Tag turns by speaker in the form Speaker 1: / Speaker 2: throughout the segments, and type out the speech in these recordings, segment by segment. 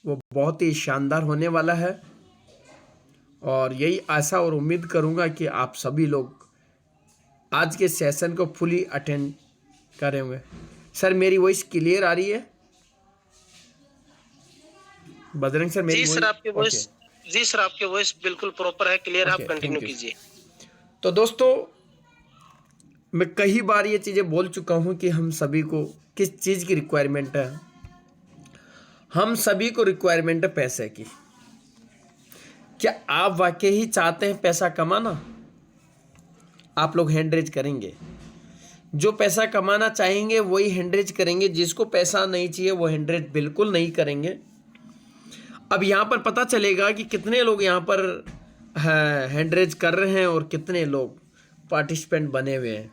Speaker 1: वो बहुत ही शानदार होने वाला है और यही आशा और उम्मीद करूंगा कि आप सभी लोग आज के सेशन को फुली अटेंड करेंगे। सर मेरी वॉइस क्लियर आ रही है? बजरंग सर मेरी
Speaker 2: जी सर, आपकी
Speaker 1: ओके
Speaker 2: वॉइस जी सर, आपकी वॉइस बिल्कुल प्रॉपर है, क्लियर है, आप
Speaker 1: ओके
Speaker 2: कंटिन्यू
Speaker 1: थैंक यू।
Speaker 2: कीजिए।
Speaker 1: तो दोस्तों मैं कई बार ये चीज़ें बोल चुका हूँ कि हम सभी को किस चीज़ की रिक्वायरमेंट है। हम सभी को रिक्वायरमेंट है पैसे की। क्या आप वाकई ही चाहते हैं पैसा कमाना? आप लोग हैंड रेज करेंगे। जो पैसा कमाना चाहेंगे वही हैंड रेज करेंगे, जिसको पैसा नहीं चाहिए वो हैंड रेज बिल्कुल नहीं करेंगे। अब यहाँ पर पता चलेगा कि कितने लोग यहाँ पर हैंड रेज कर रहे हैं और कितने लोग पार्टिसिपेंट बने हुए हैं।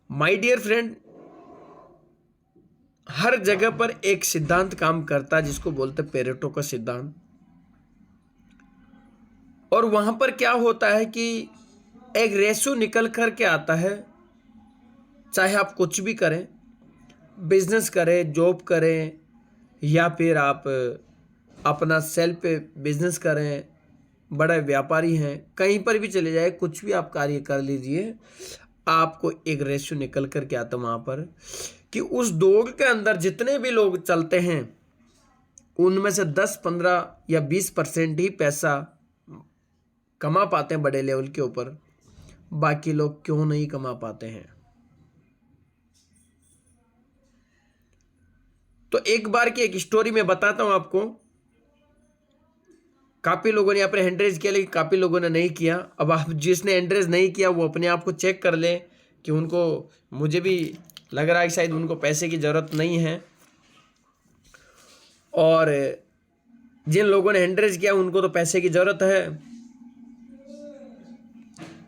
Speaker 1: माय डियर फ्रेंड, हर जगह पर एक सिद्धांत काम करता है जिसको बोलते हैं पेरेटो का सिद्धांत। और वहां पर क्या होता है कि एक रेशो निकल कर के आता है। चाहे आप कुछ भी करें, बिजनेस करें, जॉब करें, या फिर आप अपना सेल्फ बिजनेस करें, बड़े व्यापारी हैं, कहीं पर भी चले जाए, कुछ भी आप कार्य कर लीजिए, आपको एक रेशो निकल कर के आता वहाँ पर कि उस दौड़ के अंदर जितने भी लोग चलते हैं उनमें से 10-15 या 20% ही पैसा कमा पाते हैं बड़े लेवल के ऊपर। बाकी लोग क्यों नहीं कमा पाते हैं? तो एक बार की एक स्टोरी मैं बताता हूं आपको। काफी लोगों ने यहाँ पर हैंड रेज किया लेकिन काफी लोगों ने नहीं किया। अब आप जिसने हैंड रेज नहीं किया वो अपने आप को चेक कर ले कि उनको, मुझे भी लग रहा है कि शायद उनको पैसे की जरूरत नहीं है, और जिन लोगों ने हैंड रेज किया उनको तो पैसे की जरूरत है।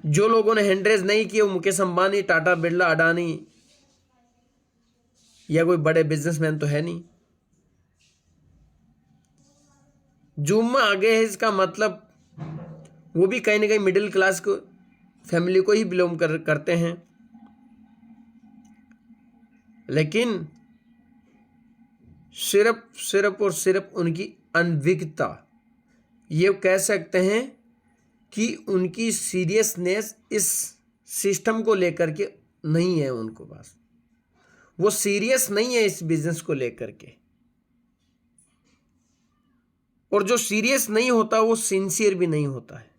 Speaker 1: जो लोगों ने हैंड रेज नहीं किया वो मुकेश अंबानी, टाटा, बिरला, अडानी या कोई बड़े बिजनेसमैन तो है नहीं। जूम में आगे है इसका मतलब वो भी कहीं ना कहीं मिडिल क्लास को फैमिली को ही बिलोंग करते हैं। लेकिन सिर्फ और सिर्फ उनकी अनभिज्ञता, ये कह सकते हैं कि उनकी सीरियसनेस इस सिस्टम को लेकर के नहीं है उनको पास। वो सीरियस नहीं है इस बिजनेस को लेकर के। और जो सीरियस नहीं होता वो सिंसियर भी नहीं होता है।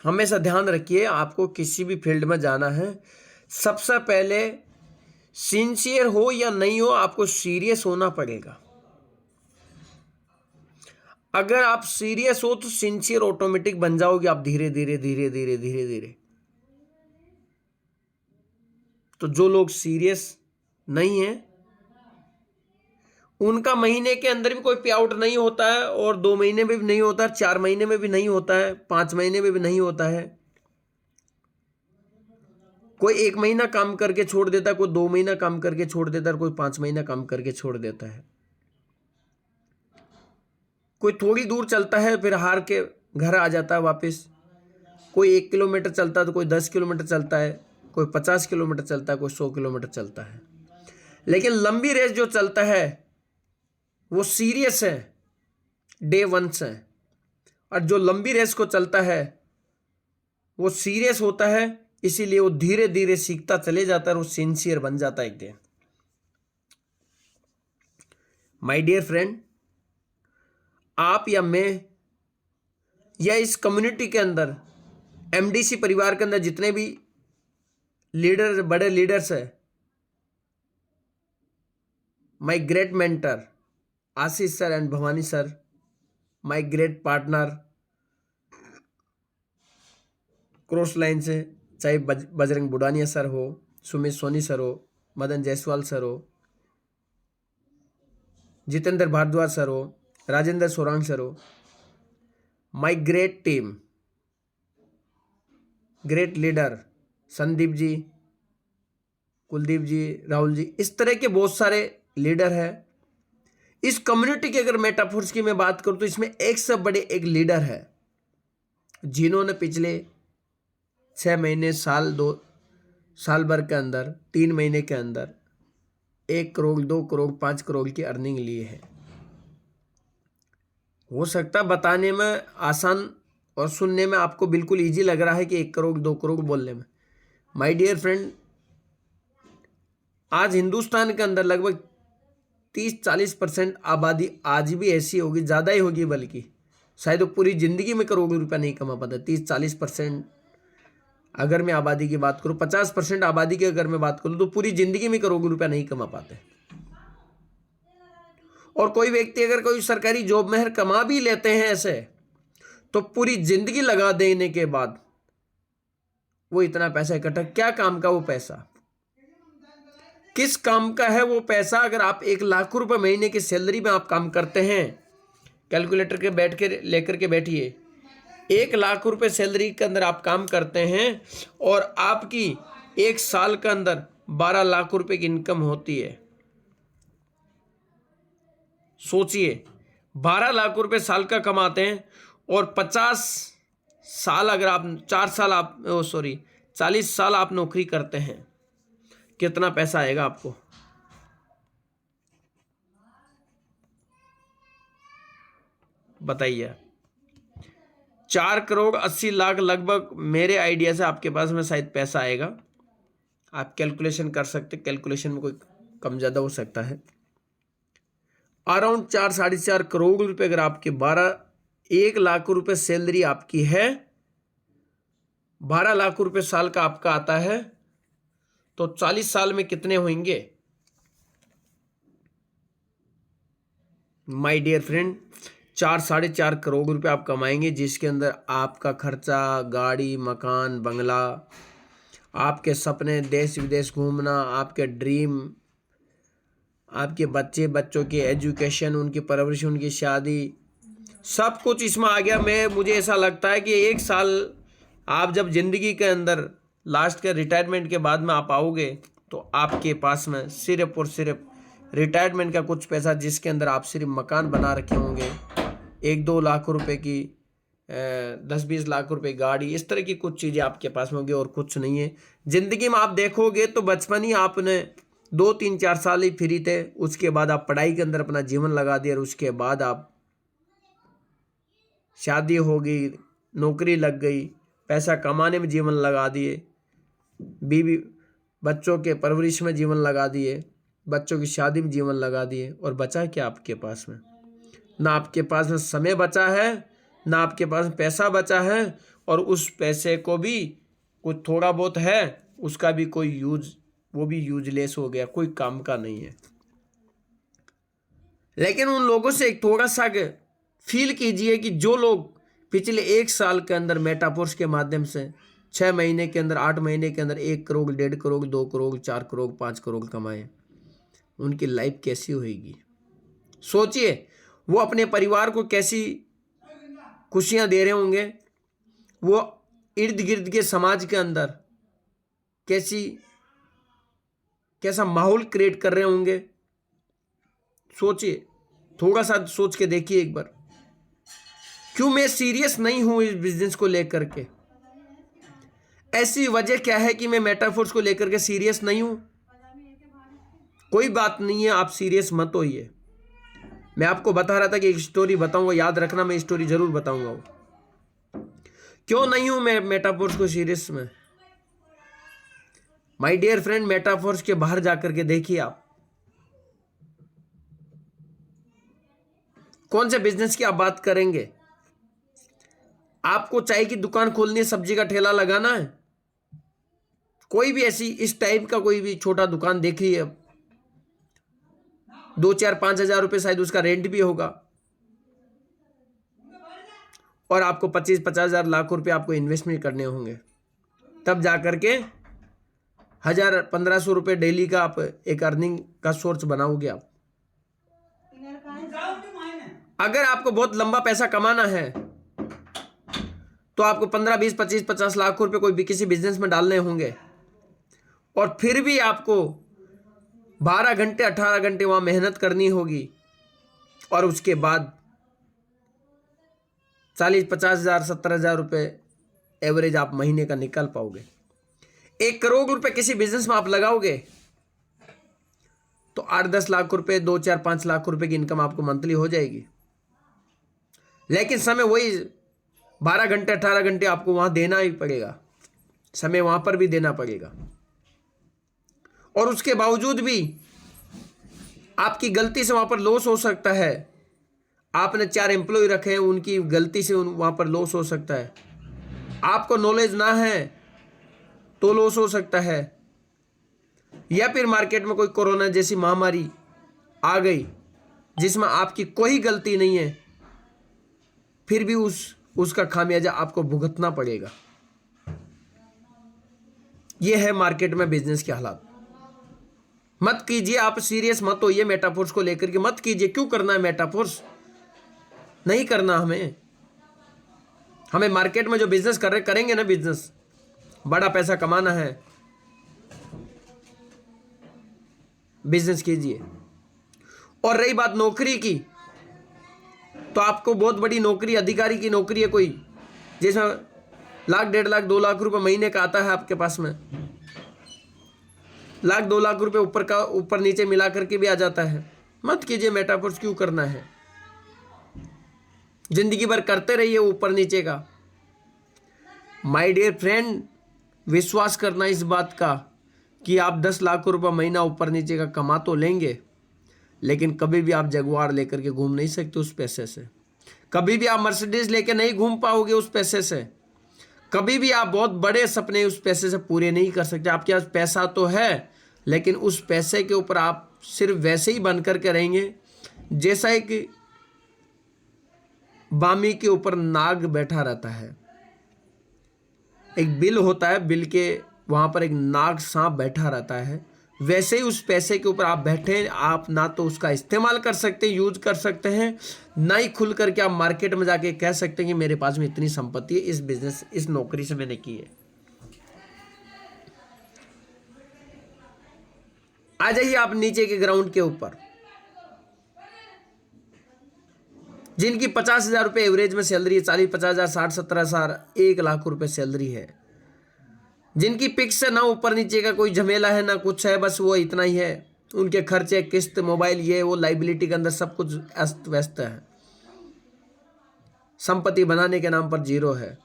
Speaker 1: हमेशा ध्यान रखिए, आपको किसी भी फील्ड में जाना है, सबसे पहले सिंसियर हो या नहीं हो, आपको सीरियस होना पड़ेगा। अगर आप सीरियस हो तो सिंसियर ऑटोमेटिक बन जाओगे आप, धीरे धीरे धीरे धीरे धीरे धीरे। तो जो लोग सीरियस नहीं है उनका महीने के अंदर भी कोई पे आउट नहीं होता है, और 2 महीने में भी नहीं होता है, 4 महीने में भी नहीं होता है, 5 महीने में भी नहीं होता है। कोई 1 महीना काम करके छोड़ देता है, कोई 2 महीना काम करके छोड़ देता है, कोई 5 महीना काम करके छोड़ देता है। कोई थोड़ी दूर चलता है फिर हार के घर आ जाता है वापस। कोई 1 किलोमीटर चलता है तो कोई 10 किलोमीटर चलता है, कोई 50 किलोमीटर चलता है, कोई 100 किलोमीटर चलता है। लेकिन लंबी रेस जो चलता है वो सीरियस है, डे 1 से। और जो लंबी रेस को चलता है वो सीरियस होता है, इसीलिए वो धीरे धीरे सीखता चले जाता है और वो सिंसियर बन जाता है एक दिन। माय डियर फ्रेंड, आप या मैं या इस कम्युनिटी के अंदर, एमडीसी परिवार के अंदर जितने भी लीडर, बड़े लीडर्स है, my great mentor Ashish sir and Bhavani sir, my great partner cross line से, चाहे बजरंग बुडानिया सर हो, सुमित सोनी सर हो, मदन जायसवाल सर हो, जितेंद्र भारद्वाज सर हो, राजेंद्र सोरांग सर हो, my great team, great leader Sandeep ji, Kuldeep ji, Rahul ji, इस तरह के बहुत सारे लीडर हैं। इस कम्युनिटी की अगर मेटाफोर्स की मैं बात करूं तो इसमें एक से बड़े एक लीडर है जिन्होंने पिछले 6 महीने, साल, 2 साल भर के अंदर, 3 महीने के अंदर 1 करोड़, 2 करोड़, 5 करोड़ की अर्निंग लिए है। हो सकता है बताने में आसान और सुनने में आपको बिल्कुल इजी लग रहा है कि 1 करोड़ 2 करोड़ बोलने में। माय डियर फ्रेंड, आज हिंदुस्तान के अंदर लगभग 30-40% आबादी आज भी ऐसी होगी, ज़्यादा ही होगी बल्कि, शायद वो पूरी ज़िंदगी में करोड़ों रुपया नहीं कमा पाता। 30-40% अगर मैं आबादी की बात करूँ, 50% आबादी की अगर मैं बात करूँ तो पूरी ज़िंदगी में करोड़ों रुपया नहीं कमा पाते। और कोई व्यक्ति अगर कोई सरकारी जॉब में कमा भी लेते हैं ऐसे, तो पूरी ज़िंदगी लगा देने के बाद वो इतना पैसा इकट्ठा, क्या काम का वो पैसा, किस काम का है वो पैसा? अगर आप 1 लाख रुपए महीने की सैलरी में आप काम करते हैं, कैलकुलेटर के बैठ के लेकर के बैठिए, 1 लाख रुपए सैलरी के अंदर आप काम करते हैं और आपकी 1 साल के अंदर 12 लाख रुपए की इनकम होती है। सोचिए, 12 लाख रुपए साल का कमाते हैं और 50 साल अगर आप 40 साल आप नौकरी करते हैं, कितना पैसा आएगा आपको? बताइए। 4 करोड़ 80 लाख लगभग मेरे आइडिया से आपके पास में शायद पैसा आएगा। आप कैलकुलेशन कर सकते, कैलकुलेशन में कोई कम ज़्यादा हो सकता है। अराउंड 4-4.5 करोड़ रुपए अगर आपके 1 लाख रुपए सैलरी आपकी है, 12 लाख रुपए साल का आपका आता है, तो 40 साल में कितने होंगे? माय डियर फ्रेंड, 4-4.5 करोड़ रुपए आप कमाएंगे, जिसके अंदर आपका खर्चा, गाड़ी, मकान, बंगला, आपके सपने, देश विदेश घूमना, आपके ड्रीम, आपके बच्चों की एजुकेशन, उनकी परवरिश, उनकी शादी, सब कुछ इसमें आ गया। मुझे ऐसा लगता है कि 1 साल आप जब ज़िंदगी के अंदर लास्ट के रिटायरमेंट के बाद में आप आओगे, तो आपके पास में सिर्फ और सिर्फ रिटायरमेंट का कुछ पैसा, जिसके अंदर आप सिर्फ मकान बना रखे होंगे, 1-2 लाख रुपए की 10-20 लाख रुपए गाड़ी, इस तरह की कुछ चीज़ें आपके पास में होंगी और कुछ नहीं है। ज़िंदगी में आप देखोगे तो बचपन ही आपने 2-3-4 साल ही फ्री थे, उसके बाद आप पढ़ाई के अंदर अपना जीवन लगा दिया और उसके बाद आप शादी हो गई, नौकरी लग गई, पैसा कमाने में जीवन लगा दिए, बीवी बच्चों के परवरिश में जीवन लगा दिए, बच्चों की शादी में जीवन लगा दिए, और बचा क्या आपके पास में? ना आपके पास में समय बचा है, ना आपके पास पैसा बचा है, और उस पैसे को भी कुछ थोड़ा बहुत है, उसका भी कोई यूज, वो भी यूजलेस हो गया, कोई काम का नहीं है। लेकिन उन लोगों से एक थोड़ा सा फील कीजिए कि जो लोग पिछले 1 साल के अंदर मेटाफोर्स के माध्यम से 6 महीने के अंदर, 8 महीने के अंदर 1 करोड़, 1.5 करोड़, 2 करोड़, 4 करोड़, 5 करोड़ कमाए, उनकी लाइफ कैसी होगी? सोचिए, वो अपने परिवार को कैसी खुशियां दे रहे होंगे, वो इर्द गिर्द के समाज के अंदर कैसा माहौल क्रिएट कर रहे होंगे। सोचिए, थोड़ा सा सोच के देखिए एक बार। क्यों मैं सीरियस नहीं हूं इस बिजनेस को लेकर के? ऐसी वजह क्या है कि मैं मेटाफोर्स को लेकर के सीरियस नहीं हूं? कोई बात नहीं है, आप सीरियस मत होइए। मैं आपको बता रहा था कि एक स्टोरी बताऊंगा, याद रखना, मैं स्टोरी जरूर बताऊंगा। क्यों नहीं हूं मैं मेटाफोर्स को सीरियस में? माय डियर फ्रेंड, मेटाफोर्स के बाहर जाकर के देखिए आप कौन से बिजनेस की आप बात करेंगे। आपको चाय की दुकान खोलनी है, सब्जी का ठेला लगाना है, कोई भी ऐसी इस टाइप का कोई भी छोटा दुकान देखिए, 2-4-5 हजार रुपये शायद उसका रेंट भी होगा, और आपको 25-50 हजार लाख रुपए आपको इन्वेस्टमेंट करने होंगे, तब जाकर के 1000-1500 रुपये डेली का आप एक अर्निंग का सोर्स बनाओगे आप। अगर आपको बहुत लंबा पैसा कमाना है तो आपको 15-20-25-50 लाख रुपए कोई भी किसी बिजनेस में डालने होंगे, और फिर भी आपको 12 घंटे 18 घंटे वहां मेहनत करनी होगी, और उसके बाद 40-50 हजार 70 हजार रुपये एवरेज आप महीने का निकाल पाओगे। 1 करोड़ रुपए किसी बिजनेस में आप लगाओगे तो 8-10 लाख रुपए, 2-4-5 लाख रुपए की इनकम आपको मंथली हो जाएगी। लेकिन समय वही 12 घंटे 18 घंटे आपको वहां देना ही पड़ेगा, समय वहां पर भी देना पड़ेगा। और उसके बावजूद भी आपकी गलती से वहां पर लॉस हो सकता है। आपने 4 एम्प्लॉय रखे हैं, उनकी गलती से वहां पर लॉस हो सकता है। आपको नॉलेज ना है तो लॉस हो सकता है। या फिर मार्केट में कोई कोरोना जैसी महामारी आ गई जिसमें आपकी कोई गलती नहीं है, फिर भी उसका खामियाजा आपको भुगतना पड़ेगा। यह है मार्केट में बिजनेस के हालात। मत कीजिए, आप सीरियस मत होइए मेटाफोर्स को लेकर के, मत कीजिए। क्यों करना है मेटाफोर्स? नहीं करना। हमें मार्केट में जो बिजनेस कर रहे करेंगे ना, बिजनेस बड़ा पैसा कमाना है, बिजनेस कीजिए। और रही बात नौकरी की, तो आपको बहुत बड़ी नौकरी, अधिकारी की नौकरी है कोई, जिसमें 1,00,000, 1.5 लाख, 2 लाख रुपए महीने का आता है आपके पास में, 1,00,000, 2 लाख रुपए ऊपर नीचे मिला करके भी आ जाता है। मत कीजिए मेटाफोर्स। क्यों करना है? जिंदगी भर करते रहिए ऊपर नीचे का। माय डियर फ्रेंड, विश्वास करना इस बात का कि आप 10 लाख रुपए महीना ऊपर नीचे का कमा तो लेंगे, लेकिन कभी भी आप जगुआर लेकर के घूम नहीं सकते उस पैसे से। कभी भी आप मर्सिडीज लेकर नहीं घूम पाओगे उस पैसे से। कभी भी आप बहुत बड़े सपने उस पैसे से पूरे नहीं कर सकते। आपके पास पैसा तो है, लेकिन उस पैसे के ऊपर आप सिर्फ वैसे ही बन करके रहेंगे जैसा एक बामी के ऊपर नाग बैठा रहता है। एक बिल होता है, बिल के वहां पर एक नाग सांप बैठा रहता है, वैसे ही उस पैसे के ऊपर आप बैठे। आप ना तो उसका इस्तेमाल कर सकते, यूज कर सकते हैं, ना ही खुल करके आप मार्केट में जाके कह सकते हैं कि मेरे पास में इतनी संपत्ति है, इस बिजनेस, इस नौकरी से मैंने की है। आ जाइए आप नीचे के ग्राउंड के ऊपर। जिनकी 50,000 रुपये एवरेज में सैलरी है, 40-50,000, 60-70,000, 1 लाख रुपए सैलरी है, जिनकी पिक्स है, ना ऊपर नीचे का कोई झमेला है ना कुछ है, बस वो इतना ही है। उनके खर्चे, किस्त, मोबाइल, ये वो, लाइबिलिटी के अंदर सब कुछ अस्त व्यस्त है। संपत्ति बनाने के नाम पर जीरो है।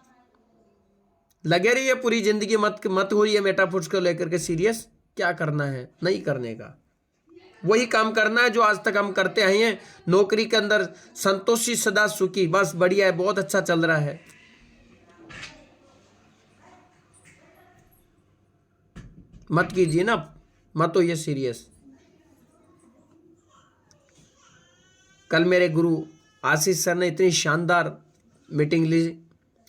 Speaker 1: लगे रहिए पूरी जिंदगी। मत होइए मेटाफोर्स को लेकर के सीरियस। क्या करना है? नहीं करने का। वही काम करना है जो आज तक हम करते आए हैं। नौकरी के अंदर संतोषी, सदा सुखी, बस बढ़िया है, बहुत अच्छा चल रहा है। मत कीजिए ना, मत होइए सीरियस। कल मेरे गुरु आशीष सर ने इतनी शानदार मीटिंग ली,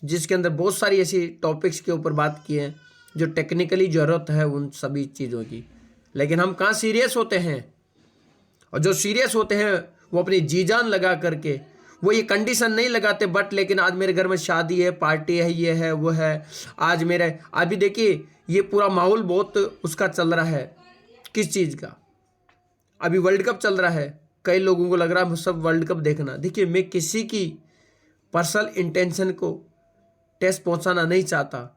Speaker 1: जिसके अंदर बहुत सारी ऐसी टॉपिक्स के ऊपर बात की है जो टेक्निकली ज़रूरत है उन सभी चीज़ों की, लेकिन हम कहाँ सीरियस होते हैं। और जो सीरियस होते हैं वो अपनी जी जान लगा करके, वो ये कंडीशन नहीं लगाते बट लेकिन आज मेरे घर में शादी है, पार्टी है, ये है, वो है, आज मेरे, अभी देखिए ये पूरा माहौल बहुत उसका चल रहा है। किस चीज़ का? अभी वर्ल्ड कप चल रहा है। कई लोगों को लग रहा है सब वर्ल्ड कप देखना। देखिए, मैं किसी की पर्सनल इंटेंशन को टेस्ट पहुंचाना नहीं चाहता।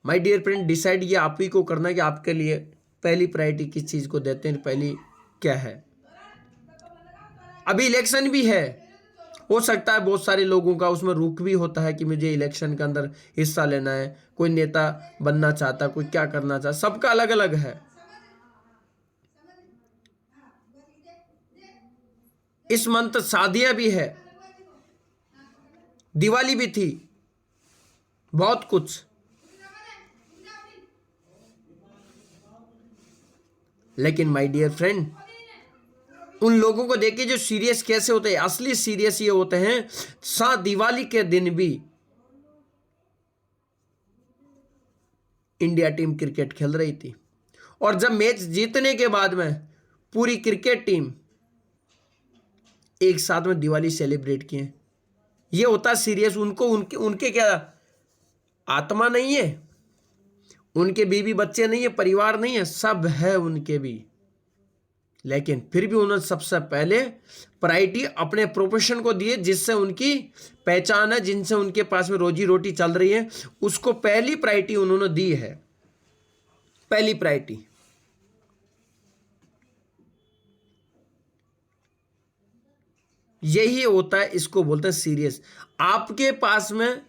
Speaker 1: माय डियर फ्रेंड, डिसाइड ये आप ही को करना है कि आपके लिए पहली प्रायोरिटी किस चीज़ को देते हैं, पहली क्या है। अभी इलेक्शन भी है, हो सकता है बहुत सारे लोगों का उसमें रुख भी होता है कि मुझे इलेक्शन के अंदर हिस्सा लेना है, कोई नेता बनना चाहता, कोई क्या करना चाहता, सबका अलग अलग है। इस मंथ शादियां भी है, दिवाली भी थी, बहुत कुछ। लेकिन माय डियर फ्रेंड, उन लोगों को देखिए जो सीरियस कैसे होते हैं। असली सीरियस ये होते हैं, दिवाली के दिन भी इंडिया टीम क्रिकेट खेल रही थी, और जब मैच जीतने के बाद में पूरी क्रिकेट टीम एक साथ में दिवाली सेलिब्रेट किए। ये होता सीरियस। उनको उनके क्या आत्मा नहीं है, उनके बीवी बच्चे नहीं है, परिवार नहीं है, सब है उनके भी, लेकिन फिर भी उन्होंने सबसे पहले प्रायोरिटी अपने प्रोफेशन को दिए, जिससे उनकी पहचान है, जिनसे उनके पास में रोजी रोटी चल रही है, उसको पहली प्रायोरिटी उन्होंने दी है। पहली प्रायोरिटी। यही होता है, इसको बोलते हैं सीरियस। आपके पास में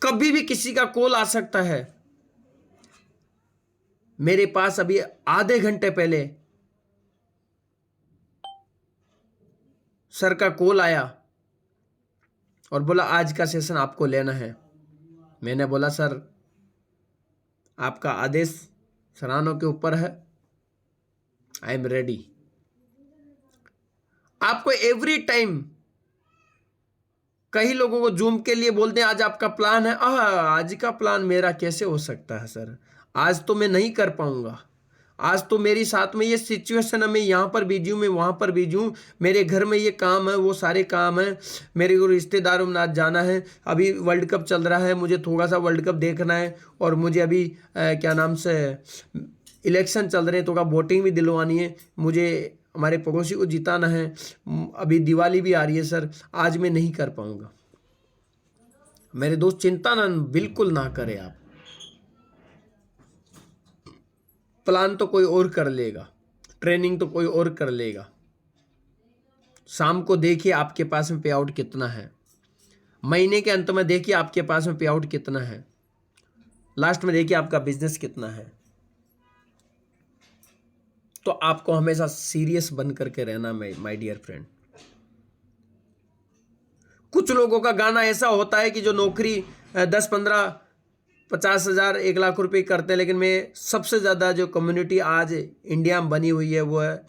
Speaker 1: कभी भी किसी का कॉल आ सकता है। मेरे पास अभी आधे घंटे पहले सर का कॉल आया और बोला आज का सेशन आपको लेना है। मैंने बोला सर आपका आदेश सराहनों के ऊपर है, आई एम रेडी। आपको एवरी टाइम कई लोगों को जूम के लिए बोलते हैं आज आपका प्लान है। आज का प्लान मेरा कैसे हो सकता है सर, आज तो मैं नहीं कर पाऊंगा, आज तो मेरी साथ में ये सिचुएशन है, मैं यहाँ पर बिजी हूँ, मैं वहाँ पर बिजी हूँ, मेरे घर में ये काम है, वो सारे काम है, मेरे को रिश्तेदारों में आज जाना है, अभी वर्ल्ड कप चल रहा है, मुझे थोड़ा सा वर्ल्ड कप देखना है, और मुझे अभी क्या नाम से इलेक्शन चल रहे हैं तो का वोटिंग भी दिलवानी है, मुझे हमारे पड़ोसी को जिताना है, अभी दिवाली भी आ रही है सर, आज मैं नहीं कर पाऊँगा। मेरे दोस्त चिंता ना बिल्कुल ना करें आप, प्लान तो कोई और कर लेगा, ट्रेनिंग तो कोई और कर लेगा। शाम को देखिए आपके पास में पे आउट कितना है, महीने के अंत में देखिए आपके पास में पे आउट कितना है, लास्ट में देखिए आपका बिजनेस कितना है। तो आपको हमेशा सीरियस बन करके रहना माय डियर फ्रेंड। कुछ लोगों का गाना ऐसा होता है कि जो नौकरी 10, 15, 50,000, 1,00,000 रुपये करते हैं, लेकिन मैं सबसे ज़्यादा जो कम्युनिटी आज इंडिया में बनी हुई है वो है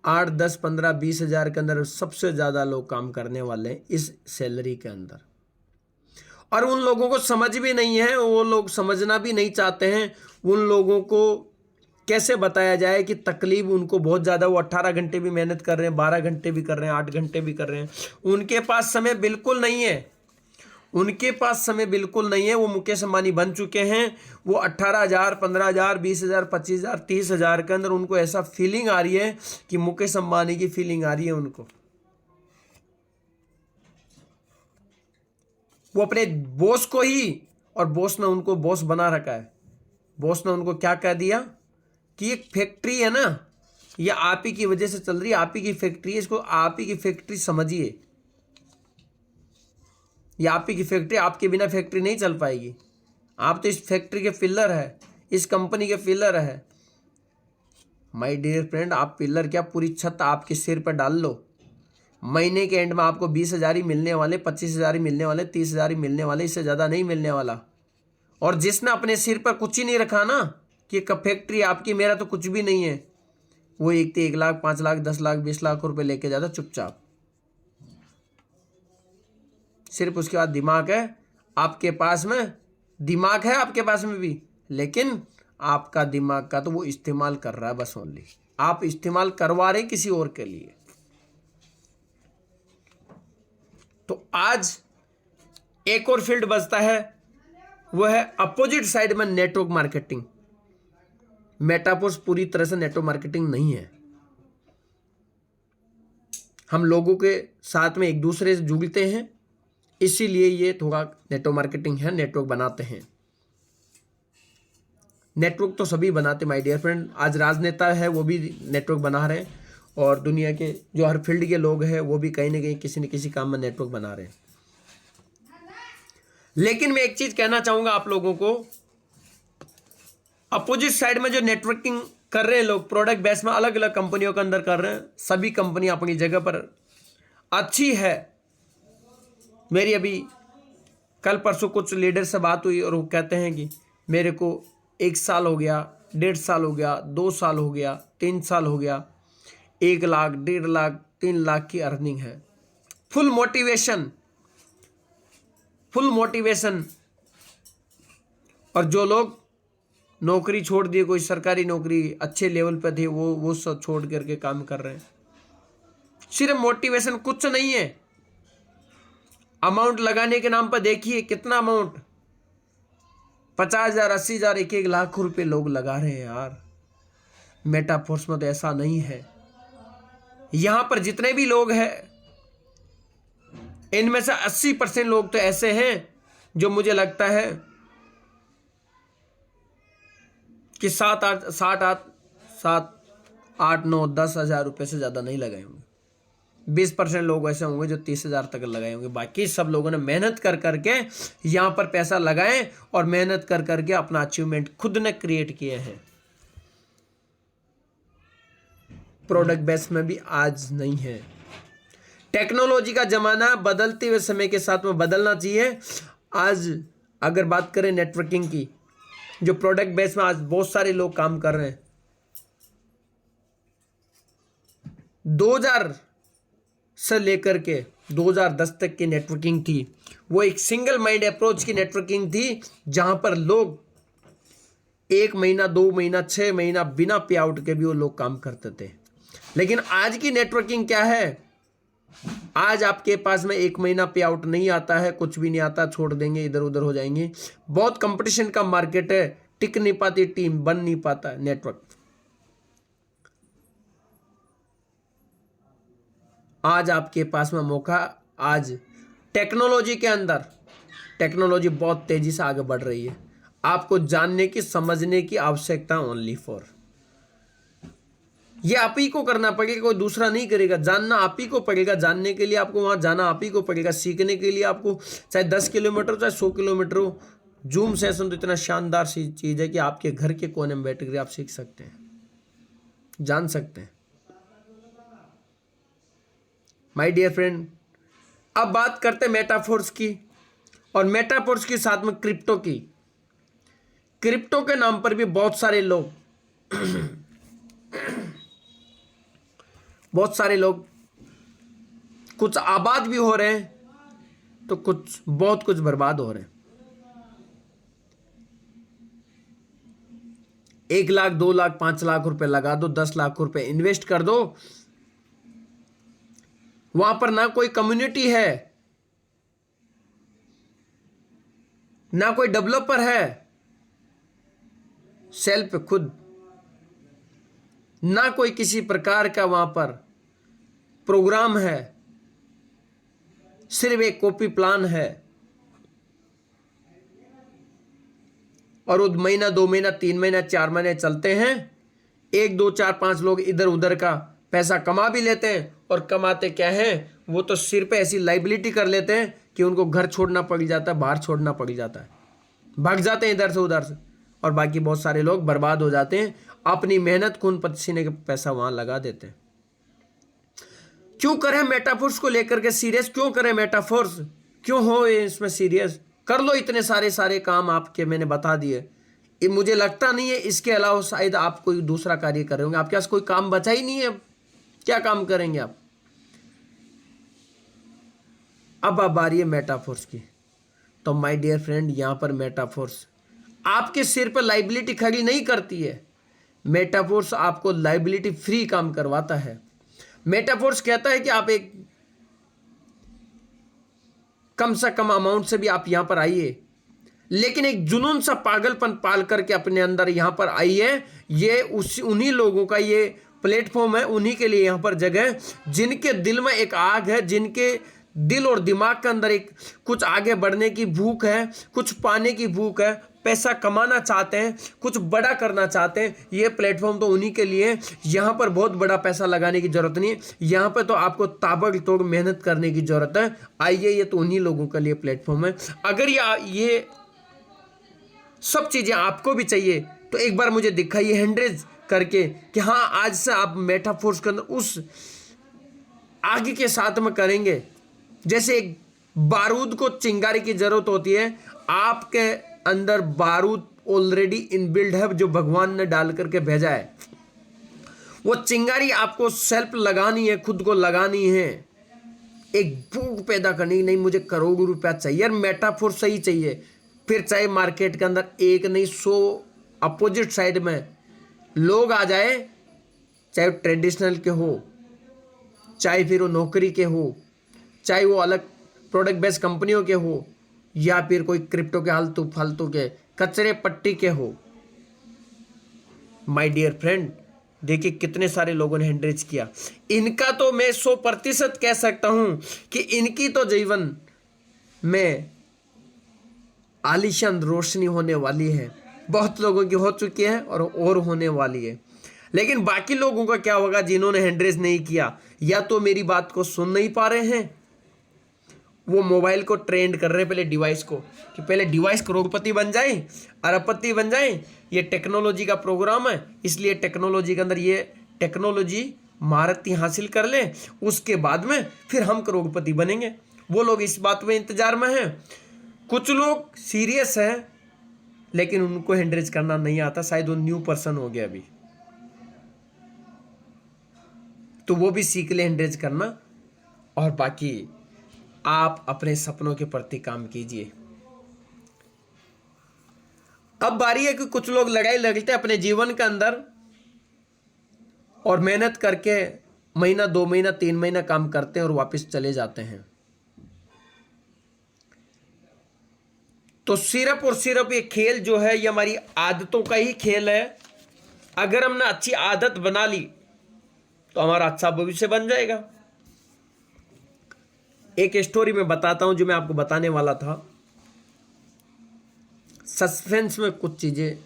Speaker 1: 8, 10, 15, 20,000 के अंदर सबसे ज़्यादा लोग काम करने वाले हैं इस सैलरी के अंदर। और उन लोगों को समझ भी नहीं है, वो लोग समझना भी नहीं चाहते हैं। उन लोगों को कैसे बताया जाए कि तकलीफ उनको बहुत ज़्यादा, वो 18 घंटे भी मेहनत कर रहे हैं, 12 घंटे भी कर रहे हैं, 8 घंटे भी कर रहे हैं, उनके पास समय बिल्कुल नहीं है, उनके पास समय बिल्कुल नहीं है। वो मुकेश अंबानी बन चुके हैं, वो 18,000, 15,000, 20,000, 25,000, 30,000 के अंदर उनको ऐसा फीलिंग आ रही है कि मुकेश अंबानी की फीलिंग आ रही है उनको। वो अपने बॉस को ही, और बॉस ने उनको बॉस बना रखा है, बॉस ने उनको क्या कह दिया कि एक फैक्ट्री है ना, ये आप ही की वजह से चल रही है, आप ही की फैक्ट्री है, इसको आप ही की फैक्ट्री समझिए, ये आप ही की फैक्ट्री, आपके बिना फैक्ट्री नहीं चल पाएगी, आप तो इस फैक्ट्री के पिलर है, इस कंपनी के पिलर है। माय डियर फ्रेंड, आप पिलर क्या, पूरी छत आपके सिर पर डाल लो, महीने के एंड में आपको 20,000 ही मिलने वाले, 25,000 ही मिलने वाले, 30,000 ही मिलने वाले, इससे ज़्यादा नहीं मिलने वाला। और जिसने अपने सिर पर कुछ ही नहीं रखा ना कि फैक्ट्री आपकी, मेरा तो कुछ भी नहीं है, वो एक तो 1,00,000, 5,00,000, 10,00,000, 20,00,000 रुपए लेके जाता चुपचाप। सिर्फ उसके बाद दिमाग है आपके पास में, दिमाग है आपके पास में भी, लेकिन आपका दिमाग का तो वो इस्तेमाल कर रहा है बस ओनली, आप इस्तेमाल करवा रहे किसी और के लिए। तो आज एक और फील्ड बचता है, वो है अपोजिट साइड में नेटवर्क मार्केटिंग। मेटाफोर्स पूरी तरह से नेटवर्क मार्केटिंग नहीं है, हम लोगों के साथ में एक दूसरे से जुड़ते हैं, इसीलिए ये थोड़ा नेटवर्क मार्केटिंग है, नेटवर्क बनाते हैं। नेटवर्क तो सभी बनाते माय डियर फ्रेंड, आज राजनेता है वो भी नेटवर्क बना रहे हैं, और दुनिया के जो हर फील्ड के लोग हैं वो भी कहीं ना कहीं किसी न किसी काम में नेटवर्क बना रहे हैं। लेकिन मैं एक चीज कहना चाहूंगा आप लोगों को, अपोजिट साइड में जो नेटवर्किंग कर रहे हैं लोग, प्रोडक्ट बेस में अलग अलग कंपनियों के अंदर कर रहे हैं, सभी कंपनी अपनी जगह पर अच्छी है। मेरी अभी कल परसों कुछ लीडर से बात हुई और वो कहते हैं कि मेरे को 1 साल हो गया, 1.5 साल हो गया, 2 साल हो गया, 3 साल हो गया, 1 लाख, 1.5 लाख, 3 लाख की अर्निंग है। Full motivation, full motivation. और जो लोग नौकरी छोड़ दिए, कोई सरकारी नौकरी अच्छे लेवल पे थे, वो सब छोड़ करके काम कर रहे हैं, सिर्फ मोटिवेशन, कुछ नहीं है। अमाउंट लगाने के नाम पर देखिए कितना अमाउंट, 50,000, 80,000, 1-1 लाख रुपए लोग लगा रहे हैं यार। मेटाफोर्स में तो ऐसा नहीं है। यहां पर जितने भी लोग हैं, इनमें से 80% लोग तो ऐसे हैं जो मुझे लगता है कि 7-8 8, 9, 10 हज़ार रुपये से ज़्यादा नहीं लगाए होंगे। 20% लोग ऐसे होंगे जो 30 हज़ार तक लगाए होंगे। बाकी सब लोगों ने मेहनत कर करके यहाँ पर पैसा लगाए और मेहनत कर करके अपना अचीवमेंट खुद ने क्रिएट किए हैं। प्रोडक्ट बेस में भी आज नहीं है। टेक्नोलॉजी का जमाना बदलते हुए समय के साथ में बदलना चाहिए। आज अगर बात करें नेटवर्किंग की, जो प्रोडक्ट बेस में आज बहुत सारे लोग काम कर रहे हैं। 2000 से लेकर के 2010 तक की नेटवर्किंग थी, वो एक सिंगल माइंड अप्रोच की नेटवर्किंग थी, जहां पर लोग 1 महीना 2 महीना 6 महीना बिना पे आउट के भी वो लोग काम करते थे। लेकिन आज की नेटवर्किंग क्या है? आज आपके पास में 1 महीना पे आउट नहीं आता है, कुछ भी नहीं आता, छोड़ देंगे, इधर उधर हो जाएंगे। बहुत कंपटीशन का मार्केट है, टिक नहीं पाती टीम, बन नहीं पाता नेटवर्क। आज आपके पास में मौका, आज टेक्नोलॉजी के अंदर टेक्नोलॉजी बहुत तेजी से आगे बढ़ रही है। आपको जानने की समझने की आवश्यकता ओनली फॉर, ये आप ही को करना पड़ेगा, कोई दूसरा नहीं करेगा। जानना आप ही को पड़ेगा, जानने के लिए आपको वहां जाना आप ही को पड़ेगा। सीखने के लिए आपको चाहे 10 किलोमीटर चाहे 100 किलोमीटर हो। जूम सेशन तो इतना शानदार सी चीज है कि आपके घर के कोने में बैठ कर आप सीख सकते हैं, जान सकते हैं। माय डियर फ्रेंड, अब बात करते हैं मेटाफोर्स की, और मेटाफोर्स के साथ में क्रिप्टो की। क्रिप्टो के नाम पर भी बहुत सारे लोग कुछ आबाद भी हो रहे हैं तो बहुत कुछ बर्बाद हो रहे हैं। 1 लाख 2 लाख 5 लाख रुपए लगा दो, 10 लाख रुपए इन्वेस्ट कर दो, वहां पर ना कोई कम्युनिटी है, ना कोई डेवलपर है, सेल्फ खुद, ना कोई किसी प्रकार का वहां पर प्रोग्राम है, सिर्फ एक कॉपी प्लान है। और वो महीना 2 महीना 3 महीना 4 महीने चलते हैं। 1 2 4 5 लोग इधर उधर का पैसा कमा भी लेते हैं, और कमाते क्या है, वो तो सिर पे ऐसी लाइबिलिटी कर लेते हैं कि उनको घर छोड़ना पड़ जाता है, बाहर छोड़ना पड़ जाता है, भाग जाते हैं इधर से उधर से। और बाकी बहुत सारे लोग बर्बाद हो जाते हैं, अपनी मेहनत खून पसीने का पैसा वहां लगा देते हैं। क्यों करें मेटाफोर्स को लेकर के सीरियस? क्यों करें मेटाफोर्स? क्यों हो इसमें सीरियस? कर लो इतने सारे काम आपके मैंने बता दिए। ये मुझे लगता नहीं है इसके अलावा शायद आप कोई दूसरा कार्य कर रहे होंगे। आपके पास कोई काम बचा ही नहीं है, क्या काम करेंगे आप? अब आ रही है मेटाफोर्स की। तो माय डियर फ्रेंड, यहां पर मेटाफोर्स आपके सिर पर लाइबिलिटी खड़ी नहीं करती है। मेटाफोर्स आपको लाइबिलिटी फ्री काम करवाता है। मेटाफोर्स कहता है कि आप एक कम से कम अमाउंट से भी आप यहां पर आइए, लेकिन एक जुनून सा पागलपन पाल करके अपने अंदर यहां पर आइए। ये उन्हीं लोगों का ये प्लेटफॉर्म है, उन्हीं के लिए यहां पर जगह है जिनके दिल में एक आग है, जिनके दिल और दिमाग के अंदर एक कुछ आगे बढ़ने की भूख है, कुछ पाने की भूख है, पैसा कमाना चाहते हैं, कुछ बड़ा करना चाहते हैं। ये प्लेटफॉर्म तो उन्हीं के लिए। यहाँ पर बहुत बड़ा पैसा लगाने की जरूरत नहीं है, यहाँ पर तो आपको ताबड़तोड़ मेहनत करने की जरूरत है। आइए, ये तो उन्हीं लोगों के लिए प्लेटफॉर्म है। अगर ये सब चीज़ें आपको भी चाहिए तो एक बार मुझे दिखाइए हैंडरेज करके कि हाँ, आज से आप मेटाफोर्स के अंदर उस आगे के साथ में करेंगे। जैसे एक बारूद को चिंगारी की जरूरत होती है, आपके अंदर बारूद ऑलरेडी इनबिल्ड है जो भगवान ने डाल करके भेजा है। वो चिंगारी आपको सेल्फ लगानी है, खुद को लगानी है, एक भूख पैदा करनी। नहीं, मुझे करोड़ों रुपया चाहिए और मेटाफोर सही चाहिए। फिर चाहे मार्केट के अंदर 1 नहीं 100 अपोजिट साइड में लोग आ जाए, चाहे वो ट्रेडिशनल के हो, चाहे फिर वो नौकरी के हो, चाहे वो अलग प्रोडक्ट बेस्ड कंपनियों के हो, या फिर कोई क्रिप्टो के आलतू फालतू के कचरे पट्टी के हो। माय डियर फ्रेंड, देखिए कितने सारे लोगों ने हैंडरेज किया। इनका तो मैं 100% कह सकता हूं कि इनकी तो जीवन में आलीशान रोशनी होने वाली है। बहुत लोगों की हो चुकी है और होने वाली है। लेकिन बाकी लोगों का क्या होगा जिन्होंने हैंड रेज नहीं किया? या तो मेरी बात को सुन नहीं पा रहे हैं, वो मोबाइल को ट्रेंड कर रहे हैं पहले डिवाइस को, कि पहले डिवाइस करोड़पति बन जाए, अरबपति बन जाए। ये टेक्नोलॉजी का प्रोग्राम है, इसलिए टेक्नोलॉजी के अंदर ये टेक्नोलॉजी महारत हासिल कर ले, उसके बाद में फिर हम करोड़पति बनेंगे। वो लोग इस बात में इंतजार में हैं। कुछ लोग सीरियस हैं लेकिन उनको हैंडरेज करना नहीं आता, शायद वो न्यू पर्सन हो गया अभी, तो वो भी सीख ले हैंडरेज करना। और बाकी आप अपने सपनों के प्रति काम कीजिए। अब बारी है कि कुछ लोग लड़ाई लड़ते अपने जीवन के अंदर और मेहनत करके महीना 2 महीना 3 महीना काम करते हैं और वापस चले जाते हैं। तो सिर्फ और सिर्फ ये खेल जो है ये हमारी आदतों का ही खेल है। अगर हमने अच्छी आदत बना ली तो हमारा अच्छा भविष्य बन जाएगा। एक स्टोरी में बताता हूं जो मैं आपको बताने वाला था। सस्पेंस में कुछ चीजें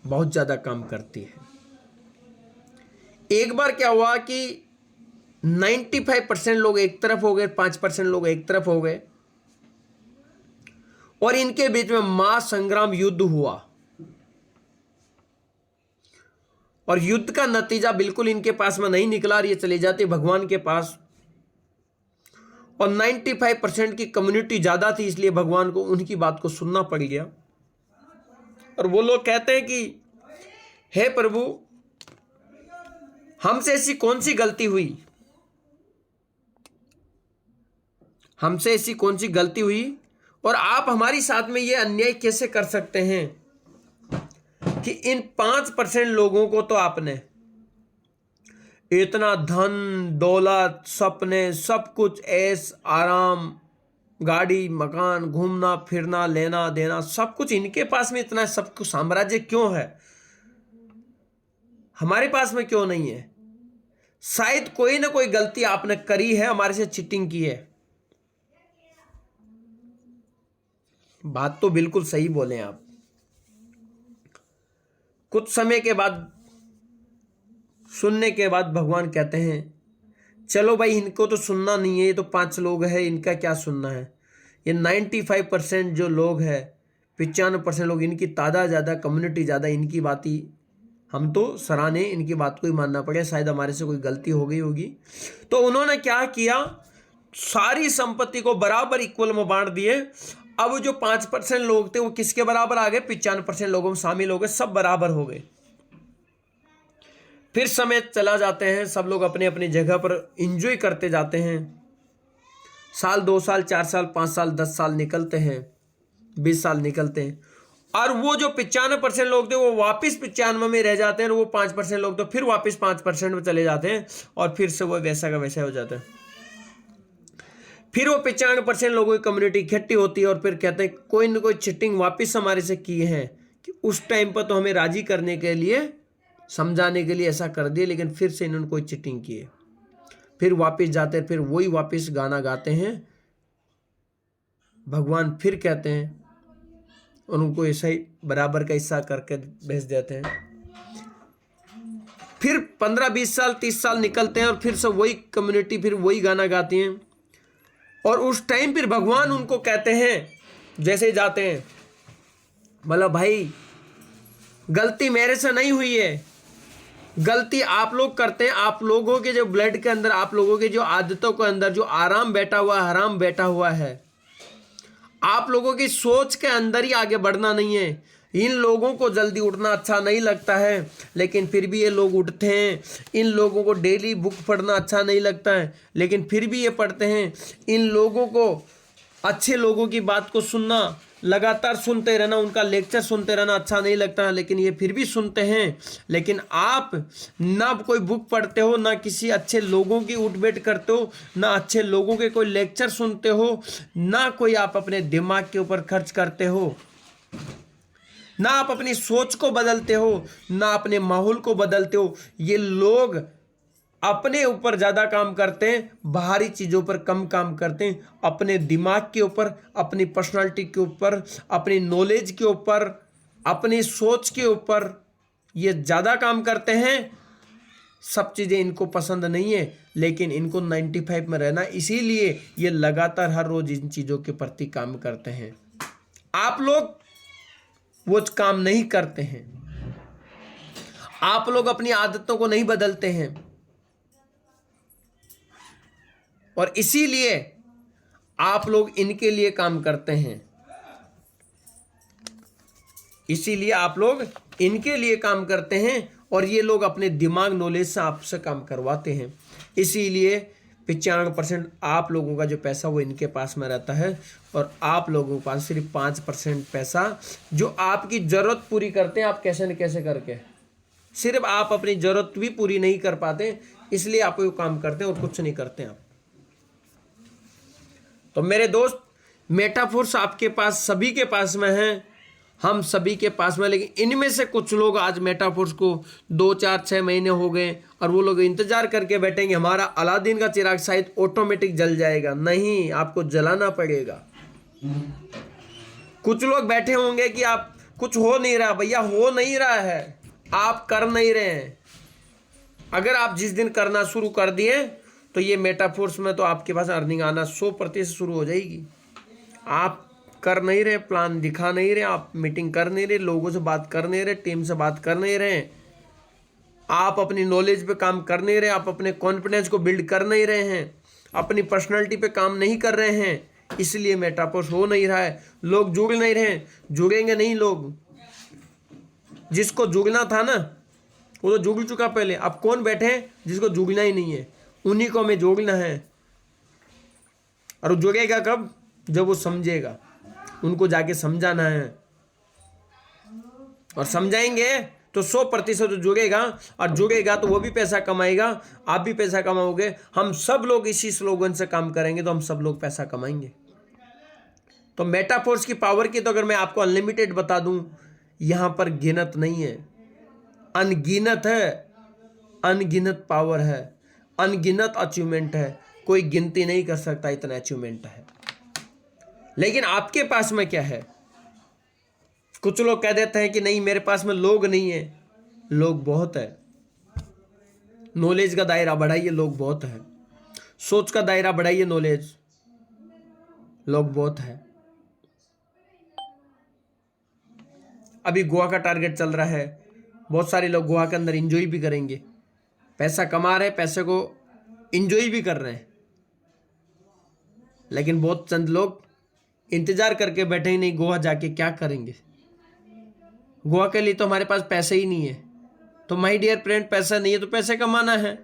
Speaker 1: बहुत ज्यादा काम करती है। एक बार क्या हुआ कि 95% लोग एक तरफ हो गए, 5% लोग एक तरफ हो गए और इनके बीच में महासंग्राम युद्ध हुआ। और युद्ध का नतीजा बिल्कुल इनके पास में नहीं निकला और ये चले जाते भगवान के पास। और 95% की कम्युनिटी ज्यादा थी, इसलिए भगवान को उनकी बात को सुनना पड़ गया। और वो लोग कहते हैं कि हे प्रभु, हमसे ऐसी कौन सी गलती हुई, हमसे ऐसी कौन सी गलती हुई और आप हमारी साथ में ये अन्याय कैसे कर सकते हैं कि इन 5% लोगों को तो आपने इतना धन दौलत सपने सब कुछ ऐश आराम गाड़ी मकान घूमना फिरना लेना देना सब कुछ इनके पास में इतना सब कुछ साम्राज्य क्यों है, हमारे पास में क्यों नहीं है? शायद कोई ना कोई गलती आपने करी है, हमारे से चीटिंग की है। बात तो बिल्कुल सही बोले आप। कुछ समय के बाद सुनने के बाद भगवान कहते हैं चलो भाई इनको तो सुनना नहीं है, ये तो 5 लोग हैं, इनका क्या सुनना है। ये 95% जो लोग हैं, 95% लोग, इनकी तादाद ज़्यादा, कम्युनिटी ज़्यादा, इनकी बात ही हम तो सराहने, इनकी बात को ही मानना पड़ेगा, शायद हमारे से कोई गलती हो गई होगी। तो उन्होंने क्या किया, सारी संपत्ति को बराबर इक्वल में बांट दिए। अब जो 5% लोग थे वो किसके बराबर आ गए, 95% लोगों में शामिल हो गए, सब बराबर हो गए। फिर समय चला जाते हैं, सब लोग अपने अपनी जगह पर एंजॉय करते जाते हैं। साल 2 साल 4 साल 5 साल 10 साल निकलते हैं, 20 साल निकलते हैं और वो जो 95% लोग थे वो वापस 95 में रह जाते हैं और वो 5% लोग तो फिर वापस 5% में चले जाते हैं और फिर से वो वैसा का वैसा हो जाता है। फिर वो 95% लोगों की कम्युनिटी इकट्ठी होती है और फिर कहते हैं कोई ना कोई चीटिंग वापस हमारे से की है कि उस टाइम पर तो हमें राजी करने के लिए समझाने के लिए ऐसा कर दिया, लेकिन फिर से इन्होंने कोई चीटिंग की है। फिर वापस जाते हैं, फिर वही वापस गाना गाते हैं। भगवान फिर कहते हैं उनको ऐसा ही बराबर का हिस्सा करके भेज देते हैं। फिर 15-20 साल 30 साल निकलते हैं और फिर से वही कम्युनिटी फिर वही गाना गाती हैं और उस टाइम फिर भगवान उनको कहते हैं जैसे जाते हैं, मतलब भाई गलती मेरे से नहीं हुई है, गलती आप लोग करते हैं। आप लोगों के जो ब्लड के अंदर, आप लोगों के जो आदतों के अंदर जो आराम बैठा हुआ है, हराम बैठा हुआ है, आप लोगों की सोच के अंदर ही आगे बढ़ना नहीं है। इन लोगों को जल्दी उठना अच्छा नहीं लगता है लेकिन फिर भी ये लोग उठते हैं। इन लोगों को डेली बुक पढ़ना अच्छा नहीं लगता है लेकिन फिर भी ये पढ़ते हैं। इन लोगों को अच्छे लोगों की बात को सुनना, लगातार सुनते रहना, उनका लेक्चर सुनते रहना अच्छा नहीं लगता है लेकिन ये फिर भी सुनते हैं। लेकिन आप ना कोई बुक पढ़ते हो, ना किसी अच्छे लोगों की उठ बैठ करते हो, ना अच्छे लोगों के कोई लेक्चर सुनते हो, ना कोई आप अपने दिमाग के ऊपर खर्च करते हो, ना आप अपनी सोच को बदलते हो, ना अपने माहौल को बदलते हो। ये लोग अपने ऊपर ज़्यादा काम करते हैं, बाहरी चीज़ों पर कम काम करते हैं। अपने दिमाग के ऊपर, अपनी पर्सनालिटी के ऊपर, अपनी नॉलेज के ऊपर, अपनी सोच के ऊपर ये ज़्यादा काम करते हैं सब चीज़ें इनको पसंद नहीं है, लेकिन इनको 95 में रहना, इसीलिए ये लगातार हर रोज इन चीज़ों के प्रति काम करते हैं। आप लोग वो काम नहीं करते हैं, आप लोग अपनी आदतों को नहीं बदलते हैं, और इसीलिए आप लोग इनके लिए काम करते हैं, इसीलिए आप लोग इनके लिए काम करते हैं, और ये लोग अपने दिमाग नॉलेज से आपसे काम करवाते हैं। इसीलिए 95% आप लोगों का जो पैसा वो इनके पास में रहता है, और आप लोगों के पास सिर्फ 5% पैसा जो आपकी ज़रूरत पूरी करते हैं, आप कैसे न कैसे करके। सिर्फ आप अपनी ज़रूरत भी पूरी नहीं कर पाते, इसलिए आप वो काम करते हैं और कुछ नहीं करते आप। तो मेरे दोस्त, मेटाफोर्स आपके पास, सभी के पास में है, हम सभी के पास में, लेकिन इनमें से कुछ लोग आज मेटाफोर्स को 2, 4, 6 महीने हो गए और वो लोग इंतजार करके बैठेंगे हमारा अलादीन का चिराग शायद ऑटोमेटिक जल जाएगा। नहीं, आपको जलाना पड़ेगा। कुछ लोग बैठे होंगे कि आप कुछ हो नहीं रहा, भैया हो नहीं रहा है, आप कर नहीं रहे हैं। अगर आप जिस दिन करना शुरू कर दिए तो ये मेटाफोर्स में तो आपके पास अर्निंग आना 100% शुरू हो जाएगी। आप कर नहीं रहे, प्लान दिखा नहीं रहे, आप मीटिंग कर नहीं रहे, लोगों से बात कर नहीं रहे, टीम से बात कर नहीं रहे, आप अपनी नॉलेज पे काम कर नहीं रहे, आप अपने कॉन्फिडेंस को बिल्ड कर नहीं रहे हैं, अपनी पर्सनालिटी पे काम नहीं कर रहे हैं, इसलिए मेटाफोर्स हो नहीं रहा है। लोग जुड़ नहीं रहे हैं, जुड़ेंगे नहीं लोग। जिसको जुड़ना था ना वो तो जुड़ चुका पहले। अब कौन बैठे हैं जिसको जुड़ना ही नहीं है, उन्हीं को हमें जोड़ना है। और वो जुड़ेगा कब? जब वो समझेगा, उनको जाके समझाना है, और समझाएंगे तो 100% जुड़ेगा, और जुड़ेगा तो वो भी पैसा कमाएगा, आप भी पैसा कमाओगे, हम सब लोग इसी स्लोगन से काम करेंगे तो हम सब लोग पैसा कमाएंगे। तो मेटाफोर्स की पावर की तो अगर मैं आपको अनलिमिटेड बता दूं, यहां पर गिनत नहीं है, अनगिनत है, अनगिनत पावर है, अनगिनत अचीवमेंट है, कोई गिनती नहीं कर सकता, इतना अचीवमेंट है। लेकिन आपके पास में क्या है? कुछ लोग कह देते हैं कि नहीं मेरे पास में लोग नहीं है। लोग बहुत है। नॉलेज का दायरा बढ़ाइए, लोग बहुत है। सोच का दायरा बढ़ाइए, नॉलेज, लोग बहुत है। अभी गोवा का टारगेट चल रहा है, बहुत सारे लोग गोवा के अंदर एंजॉय भी करेंगे, पैसा कमा रहे हैं, पैसे को एंजॉय भी कर रहे हैं, लेकिन बहुत चंद लोग इंतजार करके बैठे ही नहीं, गोवा जाके क्या करेंगे। गोवा के लिए तो हमारे पास पैसे ही नहीं है। तो माय डियर फ्रेंड, पैसा नहीं है तो पैसे कमाना है।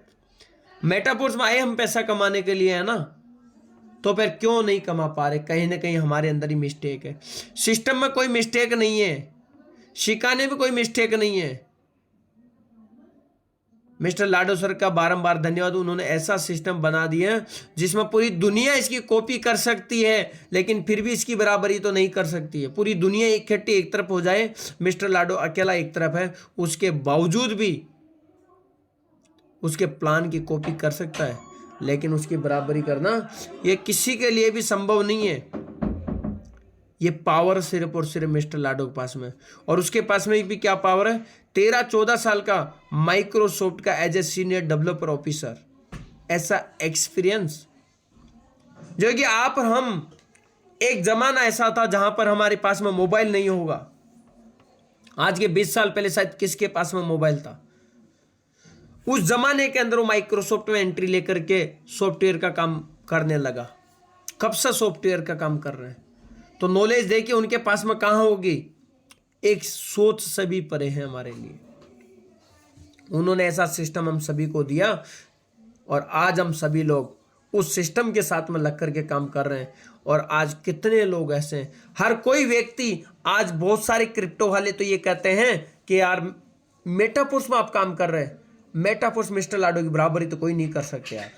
Speaker 1: मेटाफोर्स में आए हम पैसा कमाने के लिए, है ना, तो फिर क्यों नहीं कमा पा रहे? कहीं ना कहीं हमारे अंदर ही मिस्टेक है। सिस्टम में कोई मिस्टेक नहीं है, सिखाने में कोई मिस्टेक नहीं है। मिस्टर लाडो सर का बारंबार धन्यवाद, उन्होंने ऐसा सिस्टम बना दिया जिसमें पूरी दुनिया इसकी कॉपी कर सकती है, लेकिन फिर भी इसकी बराबरी तो नहीं कर सकती है। पूरी दुनिया इकट्ठी एक तरफ हो जाए, मिस्टर लाडो अकेला एक तरफ है, उसके बावजूद भी उसके प्लान की कॉपी कर सकता है, लेकिन उसकी बराबरी करना ये किसी के लिए भी संभव नहीं है। ये पावर सिर्फ और सिर्फ मिस्टर लाडो के पास में, और उसके पास में भी क्या पावर है? 13-14 साल का माइक्रोसॉफ्ट का as a senior developer officer, ऐसा एक्सपीरियंस जो कि आप और हम, एक जमाना ऐसा था जहां पर हमारे पास में मोबाइल नहीं होगा। आज के 20 साल पहले शायद किसके पास में मोबाइल था? उस जमाने के अंदर वो माइक्रोसॉफ्ट में एंट्री लेकर के सॉफ्टवेयर का काम करने लगा। कब से सॉफ्टवेयर का काम कर रहे हैं? तो नॉलेज देखिए उनके पास में कहाँ होगी, एक सोच से भी परे है हमारे लिए। उन्होंने ऐसा सिस्टम हम सभी को दिया, और आज हम सभी लोग उस सिस्टम के साथ में लग करके काम कर रहे हैं। और आज कितने लोग ऐसे हैं, हर कोई व्यक्ति, आज बहुत सारे क्रिप्टो वाले तो ये कहते हैं कि यार मेटाफोर्स में आप काम कर रहे हैं, मेटाफोर्स मिस्टर लाडो की बराबरी तो कोई नहीं कर सकते यार।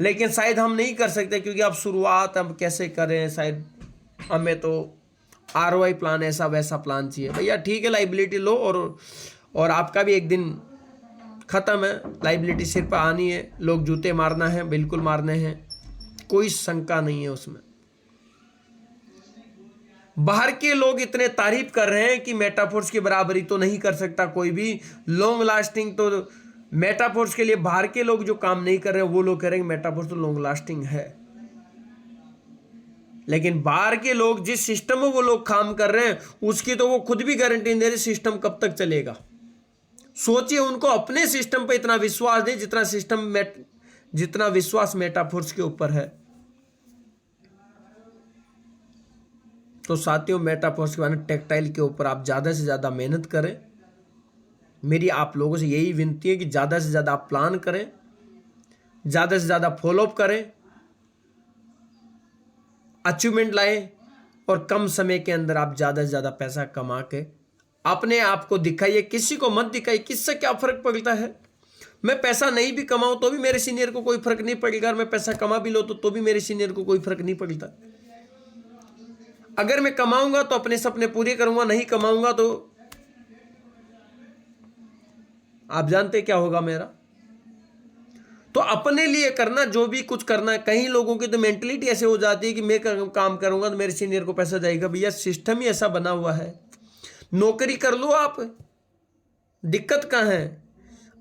Speaker 1: लेकिन शायद हम नहीं कर सकते, क्योंकि अब शुरुआत हम कैसे करें, शायद हमें तो ROI प्लान, ऐसा वैसा प्लान चाहिए। भैया ठीक है, लाइबिलिटी लो, और आपका भी एक दिन ख़त्म है, लाइबिलिटी सिर पर आनी है, लोग जूते मारना है, बिल्कुल मारने हैं, कोई शंका नहीं है उसमें। बाहर के लोग इतने तारीफ कर रहे हैं कि मेटाफोर्स की बराबरी तो नहीं कर सकता कोई भी, लॉन्ग लास्टिंग तो मेटाफोर्स के लिए बाहर के लोग जो काम नहीं कर रहे हैं वो लोग कह रहे हैं मेटाफोर्स तो लॉन्ग लास्टिंग है, लेकिन बाहर के लोग जिस सिस्टम में वो लोग काम कर रहे हैं उसकी तो वो खुद भी गारंटी दे रहे सिस्टम कब तक चलेगा। सोचिए, उनको अपने सिस्टम पे इतना विश्वास नहीं जितना विश्वास मेटाफोर्स के ऊपर है। तो साथियों, मेटाफोर्स के बाद टेक्सटाइल के ऊपर आप ज़्यादा से ज़्यादा मेहनत करें। मेरी आप लोगों से यही विनती है कि ज़्यादा से ज़्यादा आप प्लान करें, ज़्यादा से ज़्यादा फॉलोअप करें, अचीवमेंट लाएं और कम समय के अंदर आप ज़्यादा से ज़्यादा पैसा कमा के अपने आप को दिखाइए। किसी को मत दिखाइए, किससे क्या फ़र्क पड़ता है। मैं पैसा नहीं भी कमाऊं तो भी मेरे सीनियर को कोई फ़र्क नहीं पड़ेगा, और मैं पैसा कमा भी लो तो भी मेरे सीनियर को कोई फ़र्क नहीं पड़ता। अगर मैं कमाऊंगा तो अपने सपने पूरे करूंगा, नहीं कमाऊंगा तो आप जानते क्या होगा मेरा। तो अपने लिए करना, जो भी कुछ करना है। कई लोगों की तो मेंटलिटी ऐसे हो जाती है कि मैं काम करूंगा तो मेरे सीनियर को पैसा जाएगा। भैया, सिस्टम ही ऐसा बना हुआ है। नौकरी कर लो आप, दिक्कत कहाँ है।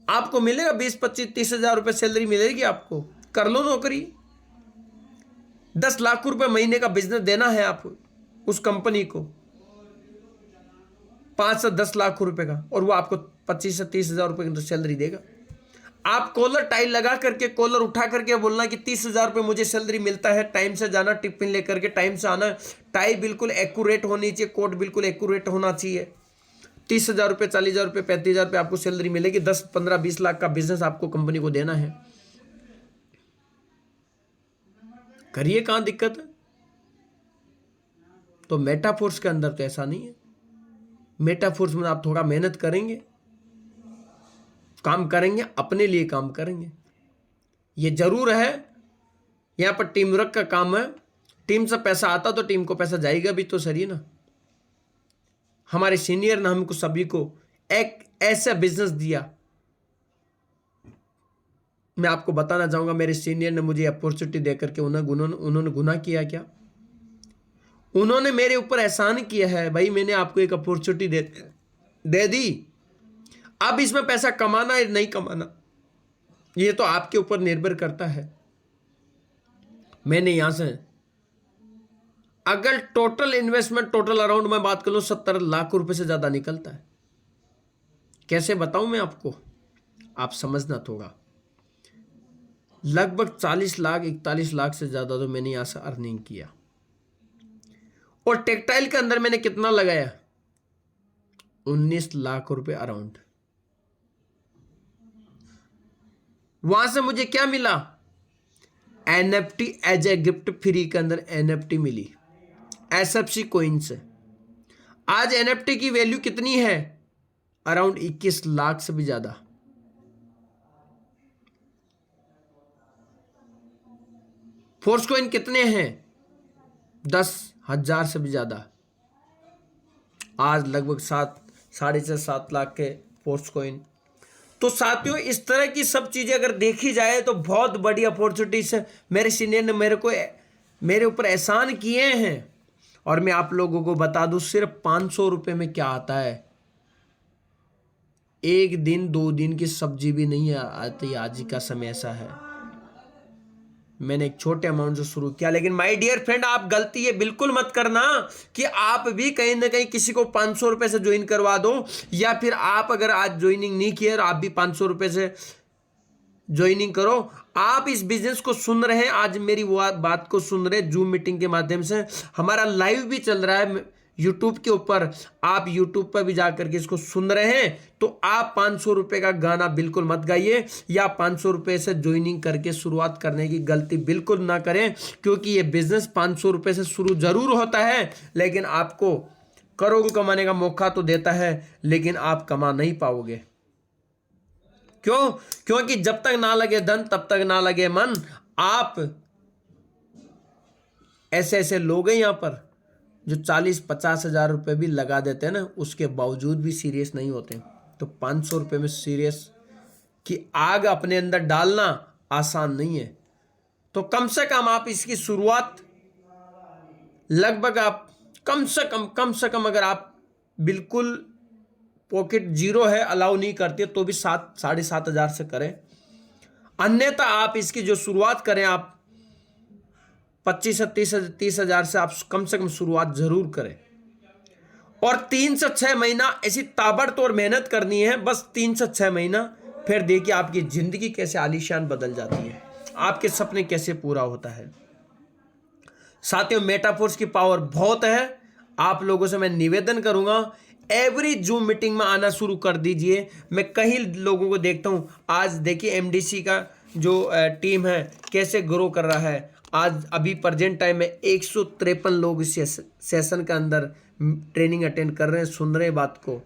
Speaker 1: आपको मिलेगा 20-25-30 हज़ार रुपये सैलरी मिलेगी आपको, कर लो नौकरी। 10 लाख रुपए महीने का बिजनेस देना है आप उस कंपनी को, 5 से 10 लाख रुपए का, और वो आपको 25 से 30 हज़ार रुपये की तो सैलरी देगा। आप कॉलर टाई लगा करके, कॉलर उठा करके बोलना कि 30 हज़ार रुपये मुझे सैलरी मिलता है, टाइम से जाना, टिफिन लेकर के टाइम से आना, टाई बिल्कुल एक्यूरेट होनी चाहिए, कोट बिल्कुल एक्यूरेट होना चाहिए। 30 हज़ार रुपये, 40 हज़ार रुपये, 35 हज़ार रुपये आपको सैलरी मिलेगी। 10, 15, 20 लाख का बिजनेस आपको कंपनी को देना है। करिए, कहाँ दिक्कत है। तो मेटाफोर्स के अंदर तो ऐसा नहीं है। मेटाफोर्स में आप थोड़ा मेहनत करेंगे, काम करेंगे, अपने लिए काम करेंगे। ये जरूर है, यहां पर टीम वर्क का काम है। टीम से पैसा आता तो टीम को पैसा जाएगा भी तो सही ना। हमारे सीनियर ने हमको सभी को एक ऐसा बिजनेस दिया। मैं आपको बताना चाहूंगा, मेरे सीनियर ने मुझे अपॉर्चुनिटी देकर के उन्होंने गुनाह किया क्या? उन्होंने मेरे ऊपर एहसान किया है। भाई, मैंने आपको एक अपॉर्चुनिटी दे दी, अब इसमें पैसा कमाना है नहीं कमाना ये तो आपके ऊपर निर्भर करता है। मैंने यहां से अगर टोटल इन्वेस्टमेंट, टोटल अराउंड मैं बात कर लूं, 70 लाख रुपए से ज्यादा निकलता है। कैसे बताऊं मैं आपको, आप समझना थोड़ा। लगभग 40 लाख, 41 लाख से ज्यादा तो मैंने यहां से अर्निंग किया। और टेक्सटाइल के अंदर मैंने कितना लगाया? 19 लाख रुपए अराउंड। वहां से मुझे क्या मिला? NFT as a gift free के अंदर एनएफटी मिली एसएफसी कोइन से। आज एनएफटी की वैल्यू कितनी है? अराउंड 21 लाख से भी ज्यादा। फोर्स कॉइन कितने हैं? 10,000 से भी ज्यादा। आज लगभग 6.5-7 लाख के फोर्स कॉइन। तो साथियों, इस तरह की सब चीजें अगर देखी जाए तो बहुत बड़ी अपॉर्चुनिटीज है। मेरे सीनियर ने मेरे ऊपर एहसान किए हैं। और मैं आप लोगों को बता दूं, सिर्फ 500 रुपये में क्या आता है? 1 दिन 2 दिन की सब्जी भी नहीं आती। आज का समय ऐसा है। मैंने एक छोटे अमाउंट से शुरू किया, लेकिन माय डियर फ्रेंड, आप गलती ये बिल्कुल मत करना कि आप भी कहीं ना कहीं किसी को 500 रुपए से ज्वाइन करवा दो, या फिर आप अगर आज ज्वाइनिंग नहीं किया और आप भी 500 रुपए से ज्वाइनिंग करो। आप इस बिजनेस को सुन रहे हैं, आज मेरी बात को सुन रहे हैं जूम मीटिंग के माध्यम से। हमारा लाइव भी चल रहा है यूट्यूब के ऊपर, आप यूट्यूब पर भी जाकर के इसको सुन रहे हैं। तो आप 500 रुपए का गाना बिल्कुल मत गाइए, या 500 रुपए से ज्वाइनिंग करके शुरुआत करने की गलती बिल्कुल ना करें, क्योंकि ये बिजनेस 500 रुपए से शुरू जरूर होता है, लेकिन आपको करोड़ कमाने का मौका तो देता है, लेकिन आप कमा नहीं पाओगे। क्यों? क्योंकि जब तक ना लगे धन तब तक ना लगे मन। आप ऐसे ऐसे लोग हैं यहां पर जो 40-50 हज़ार रुपये भी लगा देते हैं ना, उसके बावजूद भी सीरियस नहीं होते। तो 500 रुपये में सीरियस की आग अपने अंदर डालना आसान नहीं है। तो कम से कम आप इसकी शुरुआत लगभग आप कम से कम अगर आप बिल्कुल पॉकेट जीरो है, अलाउ नहीं करती है, तो भी 7,500 से करें। अन्यथा आप इसकी जो शुरुआत करें, आप 25 से 30 हजार से आप कम से कम शुरुआत जरूर करें। और 3 से 6 महीना ऐसी ताबड़तोड़ मेहनत करनी है, बस 3 से 6 महीना। फिर देखिए आपकी जिंदगी कैसे आलीशान बदल जाती है, आपके सपने कैसे पूरा होता है। साथियों, मेटाफोर्स की पावर बहुत है। आप लोगों से मैं निवेदन करूंगा, एवरी जूम मीटिंग में आना शुरू कर दीजिए। मैं कई लोगों को देखता हूं, आज देखिए एमडीसी का जो टीम है कैसे ग्रो कर रहा है। आज अभी प्रेजेंट टाइम में 153 लोग इस सेशन के अंदर ट्रेनिंग अटेंड कर रहे हैं, सुन रहे हैं बात को।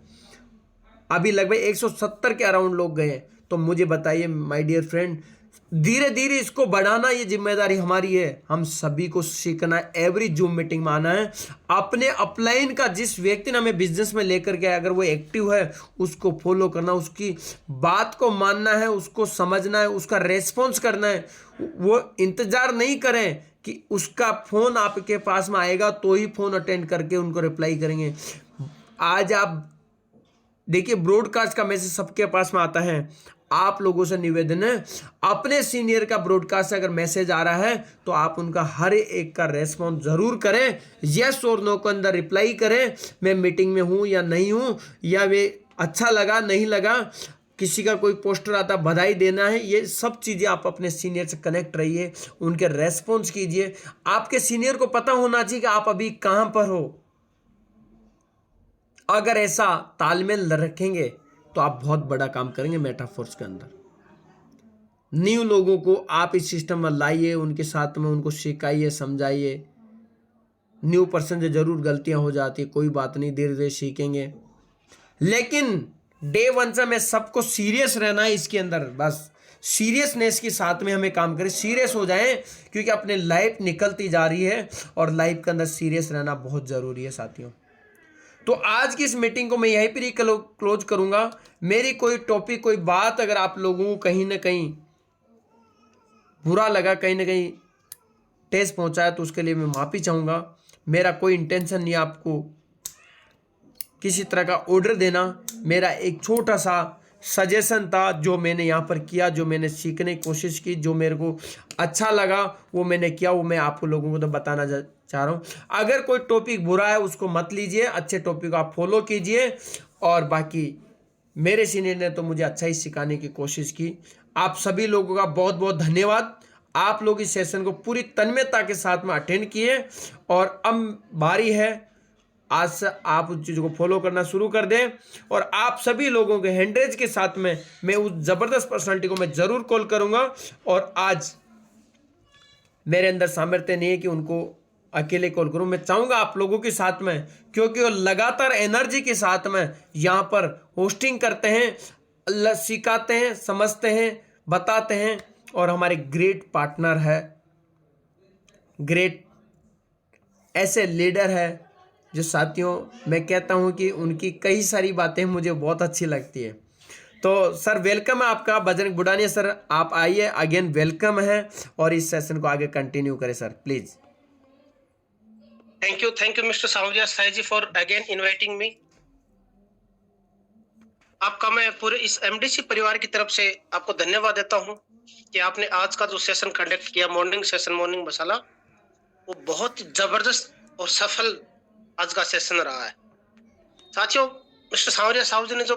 Speaker 1: अभी लगभग 170 के अराउंड लोग गए हैं। तो मुझे बताइए माय डियर फ्रेंड, धीरे धीरे इसको बढ़ाना, ये जिम्मेदारी हमारी है। हम सभी को सीखना है, एवरी जूम मीटिंग में आना है। अपने अपलाइन का जिस व्यक्ति ने हमें बिजनेस में लेकर के, अगर वो एक्टिव है, उसको फॉलो करना, उसकी बात को मानना है, उसको समझना है, उसका रेस्पॉन्स करना है। वो इंतजार नहीं करें कि उसका फोन आपके पास में आएगा तो ही फोन अटेंड करके उनको रिप्लाई करेंगे। आज आप देखिए ब्रॉडकास्ट का मैसेज सबके पास में आता है। आप लोगों से निवेदन है, अपने सीनियर का ब्रॉडकास्ट अगर मैसेज आ रहा है तो आप उनका हर एक का रेस्पॉन्स जरूर करें। यस और नो के अंदर रिप्लाई करें, मैं मीटिंग में हूं या नहीं हूं, या वे अच्छा लगा नहीं लगा, किसी का कोई पोस्टर आता बधाई देना है, ये सब चीज़ें आप अपने सीनियर से कनेक्ट रहिए, उनके रेस्पॉन्स कीजिए। आपके सीनियर को पता होना चाहिए कि आप अभी कहाँ पर हो। अगर ऐसा तालमेल रखेंगे तो आप बहुत बड़ा काम करेंगे मेटाफोर्स के अंदर। न्यू लोगों को आप इस सिस्टम में लाइए, उनके साथ में उनको सिखाइए, समझाइए। न्यू पर्सन से जरूर गलतियां हो जाती है, कोई बात नहीं, धीरे धीरे सीखेंगे। लेकिन डे 1 से हमें सबको सीरियस रहना है इसके अंदर। बस सीरियसनेस के साथ में हमें काम करें, सीरियस हो जाएं, क्योंकि अपनी लाइफ निकलती जा रही है और लाइफ के अंदर सीरियस रहना बहुत जरूरी है साथियों। तो आज की इस मीटिंग को मैं यहीं पर ही क्लोज करूंगा। मेरी कोई टॉपिक, कोई बात अगर आप लोगों को कहीं ना कहीं बुरा लगा, कहीं ना कहीं ठेस पहुंचाया, तो उसके लिए मैं माफ़ी चाहूँगा। मेरा कोई इंटेंशन नहीं आपको किसी तरह का ऑर्डर देना, मेरा एक छोटा सा सजेशन था जो मैंने यहाँ पर किया, जो मैंने सीखने की कोशिश की, जो मेरे को अच्छा लगा वो मैंने किया, वो मैं आप लोगों को तो बताना चाह रहा हूँ। अगर कोई टॉपिक बुरा है उसको मत लीजिए, अच्छे टॉपिक को आप फॉलो कीजिए। और बाकी मेरे सीनियर ने तो मुझे अच्छा ही सिखाने की कोशिश की। आप सभी लोगों का बहुत बहुत धन्यवाद। आप लोग इस सेशन को पूरी तन्मयता के साथ में अटेंड किए, और अब बारी है आज से आप उस चीज़ को फॉलो करना शुरू कर दें। और आप सभी लोगों के हैंडरेज के साथ में मैं उस ज़बरदस्त पर्सनालिटी को मैं ज़रूर कॉल करूंगा। और आज मेरे अंदर सामर्थ्य नहीं है कि उनको अकेले कॉल करूं, मैं चाहूँगा आप लोगों के साथ में, क्योंकि वो लगातार एनर्जी के साथ में यहाँ पर होस्टिंग करते हैं, सिखाते हैं, समझते हैं, बताते हैं, और हमारे ग्रेट पार्टनर है, ग्रेट ऐसे लीडर है जो साथियों मैं कहता हूं कि उनकी कई सारी बातें मुझे बहुत अच्छी लगती है। तो सर वेलकम है आपका, बजरंग बुडानिया सर, आप आइए, अगेन वेलकम है, और इस सेशन को आगे कंटिन्यू करें sir please.
Speaker 2: Thank you mister सावरिया साई जी फॉर अगेन इनवाइटिंग मी। आपका मैं पूरे इस एमडीसी परिवार की तरफ से आपको धन्यवाद देता हूं कि आपने आज का जो सेशन कंडक्ट किया, मॉर्निंग सेशन, मॉर्निंग मसाला, वो बहुत जबरदस्त और सफल आज का सेशन रहा है। साथियों, मिस्टर सावरिया साहब जी ने जो